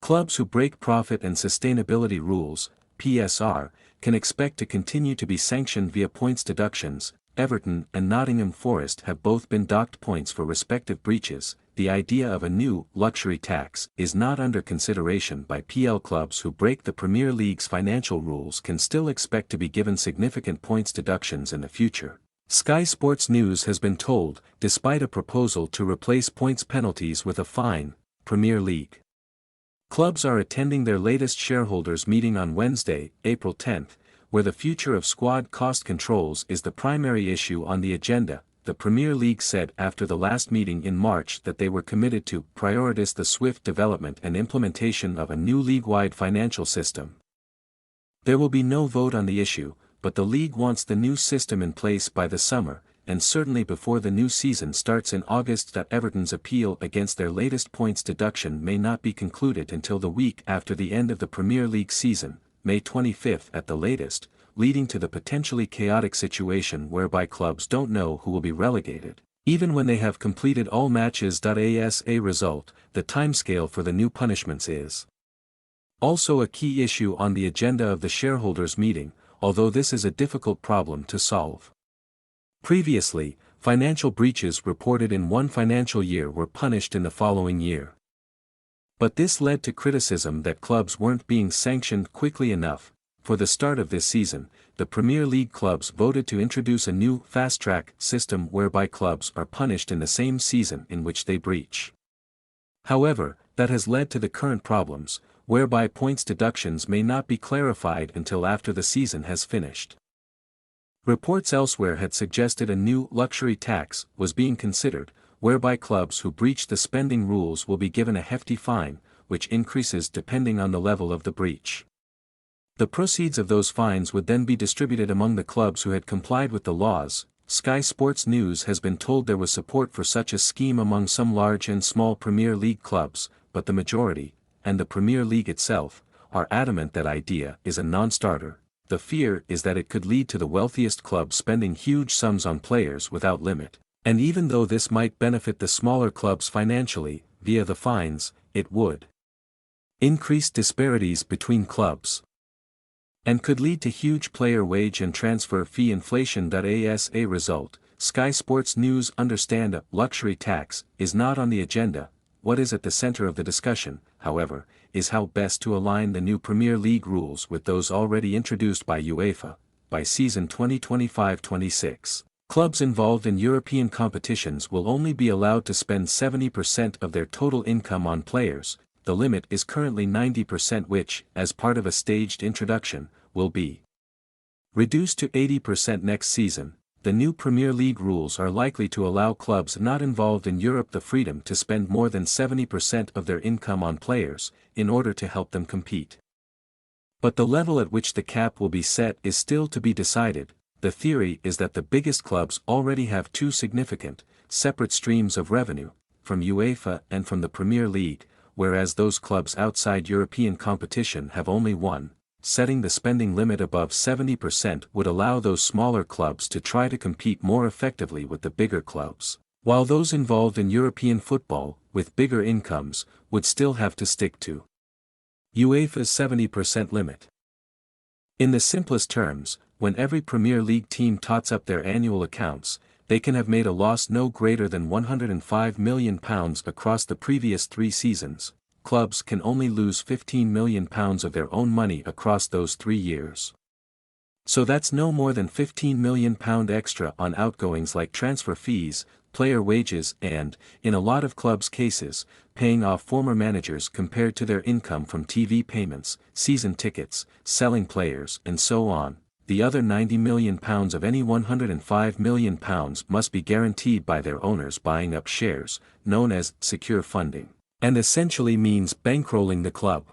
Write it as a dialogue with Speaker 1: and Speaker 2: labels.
Speaker 1: Clubs who break profit and sustainability rules, PSR, can expect to continue to be sanctioned via points deductions. Everton and Nottingham Forest have both been docked points for respective breaches. The idea of a new luxury tax is not under consideration by PL clubs who break the Premier League's financial rules can still expect to be given significant points deductions in the future. Sky Sports News has been told, despite a proposal to replace points penalties with a fine, Premier League clubs are attending their latest shareholders meeting on Wednesday, April 10, where the future of squad cost controls is the primary issue on the agenda. The Premier League said after the last meeting in March that they were committed to prioritize the swift development and implementation of a new league-wide financial system. There will be no vote on the issue, but the league wants the new system in place by the summer, and certainly before the new season starts in August. Everton's appeal against their latest points deduction may not be concluded until the week after the end of the Premier League season, May 25 at the latest, leading to the potentially chaotic situation whereby clubs don't know who will be relegated, even when they have completed all matches. As a result, the timescale for the new punishments is also a key issue on the agenda of the shareholders' meeting, although this is a difficult problem to solve. Previously, financial breaches reported in one financial year were punished in the following year. But this led to criticism that clubs weren't being sanctioned quickly enough. For the start of this season, the Premier League clubs voted to introduce a new fast-track system whereby clubs are punished in the same season in which they breach. However, that has led to the current problems, whereby points deductions may not be clarified until after the season has finished. Reports elsewhere had suggested a new luxury tax was being considered, whereby clubs who breach the spending rules will be given a hefty fine, which increases depending on the level of the breach. The proceeds of those fines would then be distributed among the clubs who had complied with the laws. Sky Sports News has been told there was support for such a scheme among some large and small Premier League clubs, but the majority, and the Premier League itself, are adamant that idea is a non-starter. The fear is that it could lead to the wealthiest clubs spending huge sums on players without limit, and even though this might benefit the smaller clubs financially, via the fines, it would increase disparities between clubs and could lead to huge player wage and transfer fee inflation. As a result, Sky Sports News understand a luxury tax is not on the agenda. What is at the center of the discussion, however, is how best to align the new Premier League rules with those already introduced by UEFA. By season 2025-26, clubs involved in European competitions will only be allowed to spend 70% of their total income on players. The limit is currently 90%, which, as part of a staged introduction, will be reduced to 80% next season. The new Premier League rules are likely to allow clubs not involved in Europe the freedom to spend more than 70% of their income on players, in order to help them compete. But the level at which the cap will be set is still to be decided. The theory is that the biggest clubs already have two significant, separate streams of revenue, from UEFA and from the Premier League, whereas those clubs outside European competition have only one. Setting the spending limit above 70% would allow those smaller clubs to try to compete more effectively with the bigger clubs, while those involved in European football, with bigger incomes, would still have to stick to UEFA's 70% limit. In the simplest terms, when every Premier League team tots up their annual accounts, they can have made a loss no greater than £105 million across the previous 3 seasons. Clubs can only lose £15 million of their own money across those 3 years. So that's no more than £15 million extra on outgoings like transfer fees, player wages and, in a lot of clubs' cases, paying off former managers compared to their income from TV payments, season tickets, selling players and so on. The other £90 million of any £105 million must be guaranteed by their owners buying up shares, known as secure funding, and essentially means bankrolling the club.